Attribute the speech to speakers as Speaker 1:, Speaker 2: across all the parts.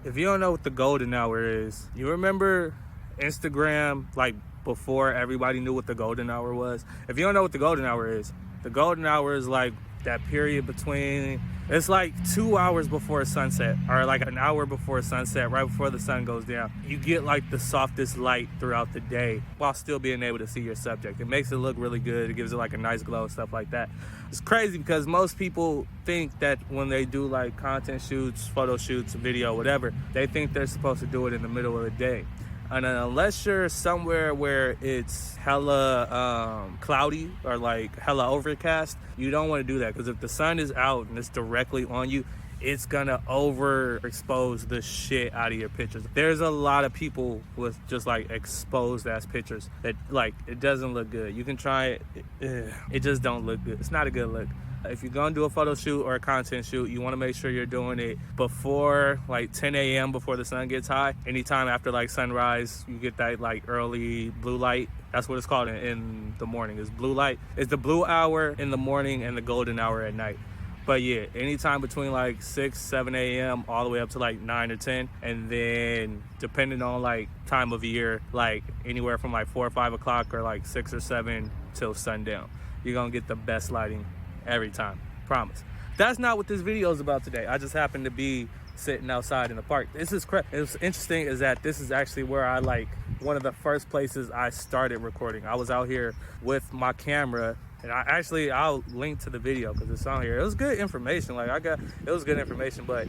Speaker 1: If you don't know what the golden hour is, you remember Instagram, like before everybody knew what the golden hour was? If you don't know what the golden hour is like that period between, it's like 2 hours before sunset, or like an hour before sunset, right before the sun goes down. You get like the softest light throughout the day while still being able to see your subject. It makes it look really good. It gives it like a nice glow and stuff like that. It's crazy because most people think that when they do like content shoots, photo shoots, video, whatever, they think they're supposed to do it in the middle of the day. And unless you're somewhere where it's hella cloudy or like hella overcast, you don't want to do that, because if the sun is out and it's directly on you, it's gonna overexpose the shit out of your pictures. There's a lot of people with just like exposed ass pictures that like, it doesn't look good. You can try it, it just don't look good. It's not a good look. If you're gonna do a photo shoot or a content shoot, you wanna make sure you're doing it before like 10 a.m. before the sun gets high. Anytime after like sunrise, you get that like early blue light. That's what it's called in the morning, is blue light. It's the blue hour in the morning and the golden hour at night. But yeah, anytime between like 6, 7 a.m. all the way up to like 9 or 10. And then depending on like time of year, like anywhere from like 4 or 5 o'clock or like 6 or 7 till sundown. You're gonna get the best lighting every time, promise. That's not what this video is about today. I just happen to be sitting outside in the park. This is It's interesting is that this is actually where I like one of the first places I started recording. I was out here with my camera, and I'll link to the video because it's on here. It was good information. It was good information, but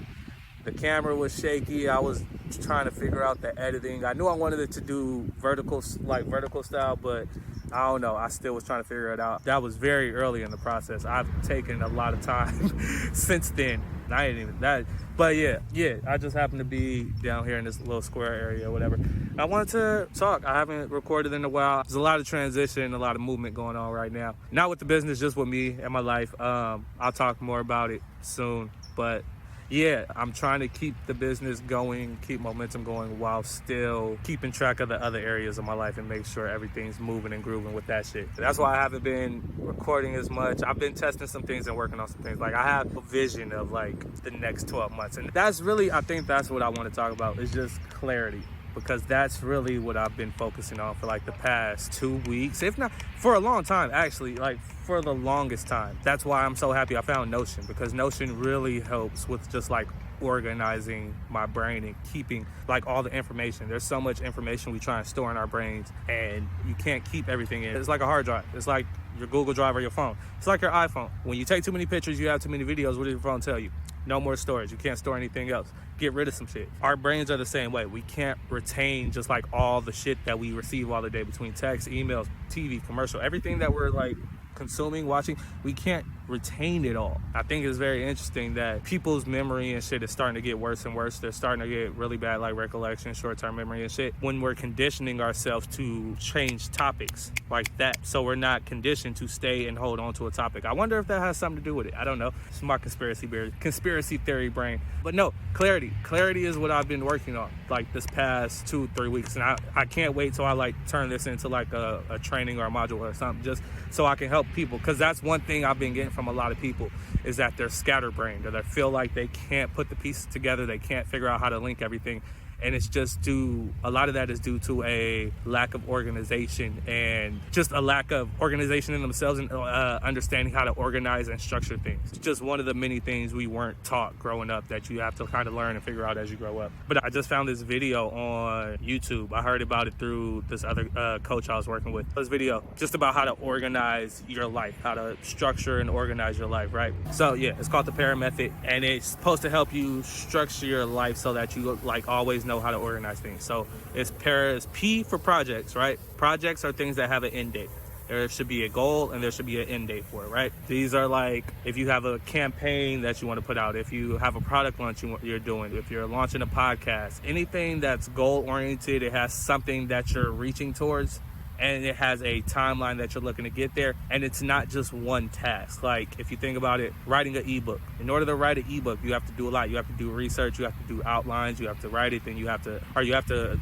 Speaker 1: the camera was shaky. I was trying to figure out the editing. I knew I wanted it to do vertical style, but I don't know. I still was trying to figure it out. That was very early in the process. I've taken a lot of time since then. I ain't even that. But yeah, I just happened to be down here in this little square area or whatever. I wanted to talk. I haven't recorded in a while. There's a lot of transition, a lot of movement going on right now. Not with the business, just with me and my life. I'll talk more about it soon. But yeah, I'm trying to keep the business going, keep momentum going while still keeping track of the other areas of my life and make sure everything's moving and grooving with that shit. That's why I haven't been recording as much. I've been testing some things and working on some things. Like I have a vision of like the next 12 months. And that's really, I think that's what I want to talk about, is just clarity. Because that's really what I've been focusing on for like the past 2 weeks, if not for a long time, actually, like for the longest time. That's why I'm so happy I found Notion, because Notion really helps with just like organizing my brain and keeping like all the information. There's so much information we try and store in our brains, and you can't keep everything in. It's like a hard drive. It's like your Google Drive or your phone. It's like your iPhone. When you take too many pictures, you have too many videos, what does your phone tell you? No more storage. You can't store anything else. Get rid of some shit. Our brains are the same way. We can't retain just like all the shit that we receive all the day between text, emails, TV, commercial, everything that we're like consuming, watching. We can't retain it all. I think it's very interesting that people's memory and shit is starting to get worse and worse. They're starting to get really bad, like recollection, short-term memory and shit, when we're conditioning ourselves to change topics like that. So we're not conditioned to stay and hold on to a topic. I wonder if that has something to do with it. I don't know. It's my conspiracy theory brain. But no, clarity is what I've been working on like this past 2-3 weeks. And I can't wait till I like turn this into like a training or a module or something, just so I can help people. Because that's one thing I've been getting from a lot of people, is that they're scatterbrained, or they feel like they can't put the pieces together. They can't figure out how to link everything. And it's just a lot of that is due to a lack of organization, and just a lack of organization in themselves, and understanding how to organize and structure things. It's just one of the many things we weren't taught growing up that you have to kind of learn and figure out as you grow up. But I just found this video on YouTube. I heard about it through this other coach I was working with. This video just about how to organize your life, how to structure and organize your life, right? So yeah, it's called the PARA method, and it's supposed to help you structure your life so that you like always know how to organize things. So it's PARA is P for projects, right? Projects are things that have an end date. There should be a goal and there should be an end date for it, right? These are like, if you have a campaign that you want to put out, if you have a product launch you're doing, if you're launching a podcast, anything that's goal oriented, it has something that you're reaching towards, and it has a timeline that you're looking to get there, and it's not just one task. Like if you think about it, writing an ebook. In order to write an ebook, you have to do a lot. You have to do research, you have to do outlines, you have to write it, then you have to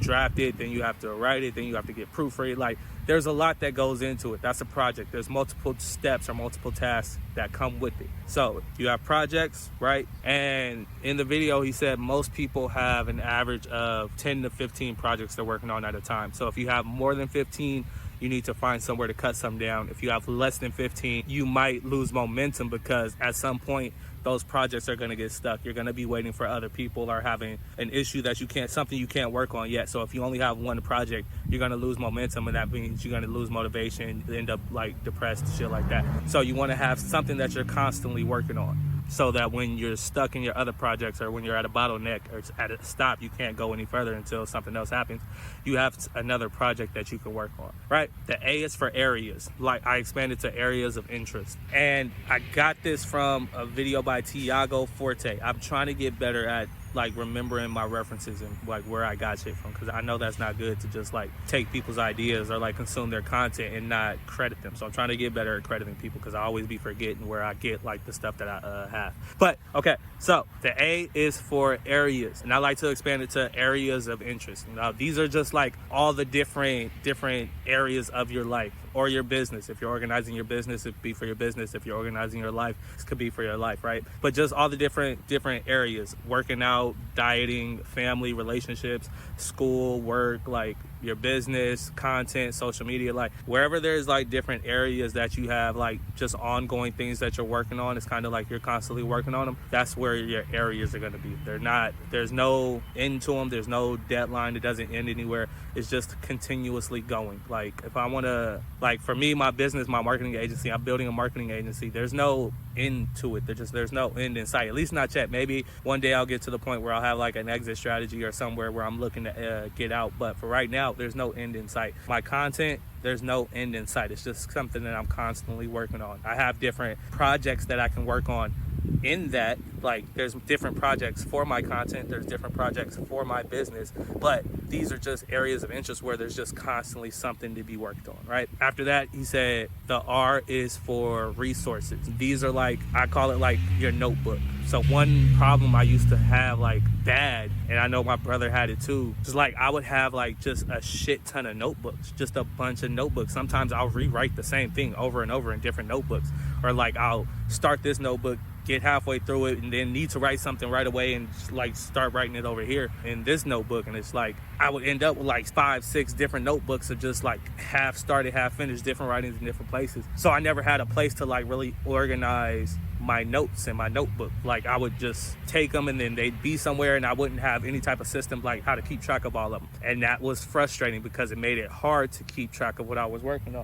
Speaker 1: draft it, then you have to write it, then you have to get proofread. Like there's a lot that goes into it. That's a project. There's multiple steps or multiple tasks that come with it. So you have projects, right? And in the video, he said most people have an average of 10 to 15 projects they're working on at a time. So if you have more than 15, you need to find somewhere to cut some down. If you have less than 15, you might lose momentum because at some point, those projects are going to get stuck. You're going to be waiting for other people or having an issue that something you can't work on yet. So if you only have one project, you're going to lose momentum, and that means you're going to lose motivation, end up like depressed, shit like that. So you want to have something that you're constantly working on, so that when you're stuck in your other projects or when you're at a bottleneck or at a stop, you can't go any further until something else happens. You have another project that you can work on, right? The A is for areas. Like I expanded to areas of interest. And I got this from a video by Tiago Forte. I'm trying to get better at like remembering my references and like where I got shit from, because I know that's not good to just like take people's ideas or like consume their content and not credit them. So I'm trying to get better at crediting people, because I always be forgetting where I get like the stuff that I have. But okay, so the A is for areas, and I like to expand it to areas of interest. Now these are just like all the different areas of your life or your business. If you're organizing your business, it could be for your business. If you're organizing your life, it could be for your life, right? But just all the different areas: working out, dieting, family, relationships, school, work, like your business, content, social media, like wherever there's like different areas that you have like just ongoing things that you're working on. It's kind of like you're constantly working on them. That's where your areas are going to be. There's no end to them. There's no deadline. It doesn't end anywhere. It's just continuously going. Like if I want to, like for me, my business, my marketing agency, I'm building a marketing agency. There's no end to it. There's no end in sight, at least not yet. Maybe one day I'll get to the point where I'll have like an exit strategy or somewhere where I'm looking to get out. But for right now, there's no end in sight. My content, there's no end in sight. It's just something that I'm constantly working on. I have different projects that I can work on in that. Like there's different projects for my content, there's different projects for my business, but these are just areas of interest where there's just constantly something to be worked on, right? After that, he said the R is for resources. These are like, I call it like your notebook. So one problem I used to have like bad, and I know my brother had it too, just like I would have like just a shit ton of notebooks, just a bunch of notebooks. Sometimes I'll rewrite the same thing over and over in different notebooks, or like I'll start this notebook, get halfway through it, and then need to write something right away and just like start writing it over here in this notebook. And it's like I would end up with like 5-6 different notebooks of just like half started, half finished, different writings in different places. So I never had a place to like really organize my notes in my notebook. Like I would just take them and then they'd be somewhere, and I wouldn't have any type of system like how to keep track of all of them. And that was frustrating because it made it hard to keep track of what I was working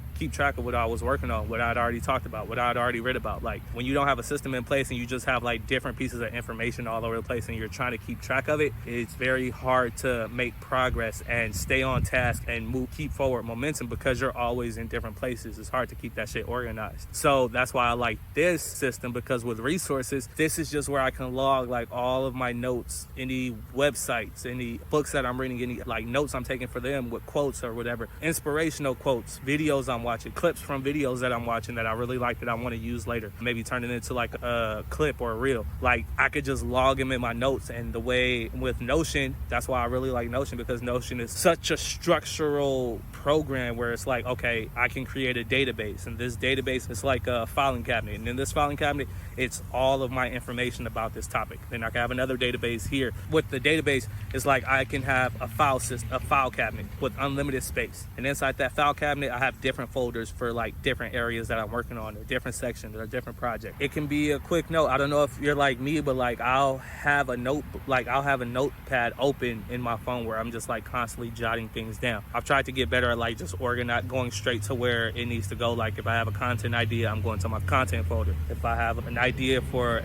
Speaker 1: on, what I'd already talked about, what I'd already read about. Like when you don't have a system in place and you just have like different pieces of information all over the place and you're trying to keep track of it, it's very hard to make progress and stay on task and keep forward momentum, because you're always in different places. It's hard to keep that shit organized. So that's why I like this system, because with resources, this is just where I can log like all of my notes, any websites, any books that I'm reading, any like notes I'm taking for them with quotes or whatever, inspirational quotes, videos I'm watching, clips from videos that I'm watching that I really like that I want to use later, maybe turn it into like a clip or a reel. Like I could just log them in my notes. And the way with Notion, that's why I really like Notion, because Notion is such a structural program where it's like, okay, I can create a database, and this database is like a filing cabinet, and in this filing cabinet it's all of my information about this topic. Then I can have another database here. With the database, it's like I can have a file system, a file cabinet with unlimited space, and inside that file cabinet I have different folders for like different areas that I'm working on, or different sections or different projects. It can be a quick note. I don't know if you're like me, but like I'll have a notepad open in my phone where I'm just like constantly jotting things down. I've tried to get better at like just going straight to where it needs to go. Like if I have a content idea, I'm going to my content folder. If I have an idea for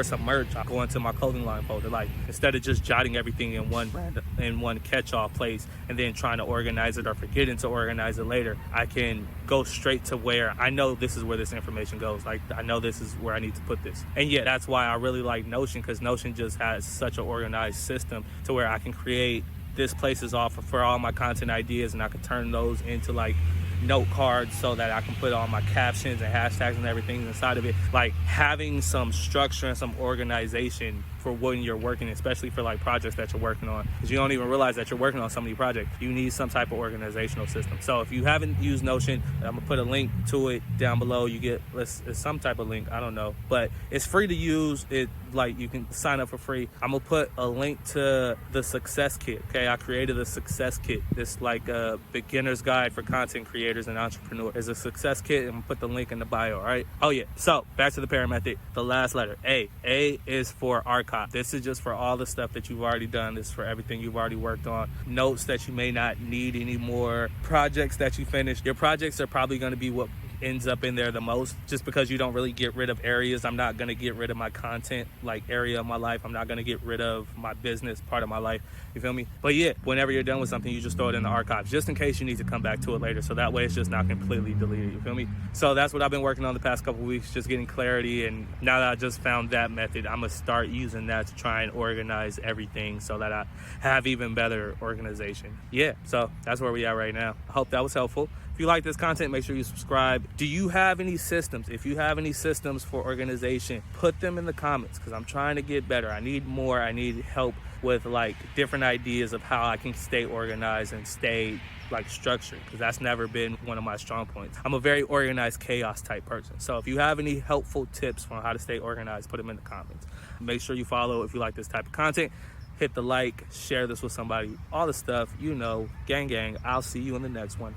Speaker 1: some merch, I'll go into my clothing line folder. Like instead of just jotting everything in one catch-all place and then trying to organize it or forgetting to organize it later, I can go straight to where I know this is where this information goes. Like I know this is where I need to put this. And yeah, that's why I really like Notion, because Notion just has such an organized system to where I can create this place is off for all my content ideas, and I can turn those into like note cards so that I can put all my captions and hashtags and everything inside of it. Like having some structure and some organization for when you're working, especially for like projects that you're working on, because you don't even realize that you're working on so many projects. You need some type of organizational system. So if you haven't used Notion, I'm gonna put a link to it down below. You get it's some type of link, I don't know, but it's free to use. It like you can sign up for free. I'm gonna put a link to the Success Kit. Okay, I created a Success Kit. This like a beginner's guide for content creators and entrepreneurs. It's a Success Kit, and I'm gonna put the link in the bio. All right. Oh yeah. So back to the parent method. The last letter, A. A is for archive. This is just for all the stuff that you've already done. This is for everything you've already worked on. Notes that you may not need anymore. Projects that you finished. Your projects are probably going to be what ends up in there the most, just because you don't really get rid of areas. I'm not going to get rid of my content like area of my life. I'm not going to get rid of my business part of my life. You feel me? But yeah, whenever you're done with something, you just throw it in the archives just in case you need to come back to it later. So that way it's just not completely deleted. You feel me? So that's what I've been working on the past couple of weeks, just getting clarity. And now that I just found that method, I'm going to start using that to try and organize everything so that I have even better organization. Yeah, so that's where we are right now. I hope that was helpful. If you like this content, make sure you subscribe. Do you have any systems? If you have any systems for organization, put them in the comments, because I'm trying to get better. I need more. I need help with like different ideas of how I can stay organized and stay like structured, because that's never been one of my strong points. I'm a very organized chaos type person. So if you have any helpful tips on how to stay organized, put them in the comments. Make sure you follow if you like this type of content. Hit the like, share this with somebody, all the stuff, you know, gang. I'll see you in the next one.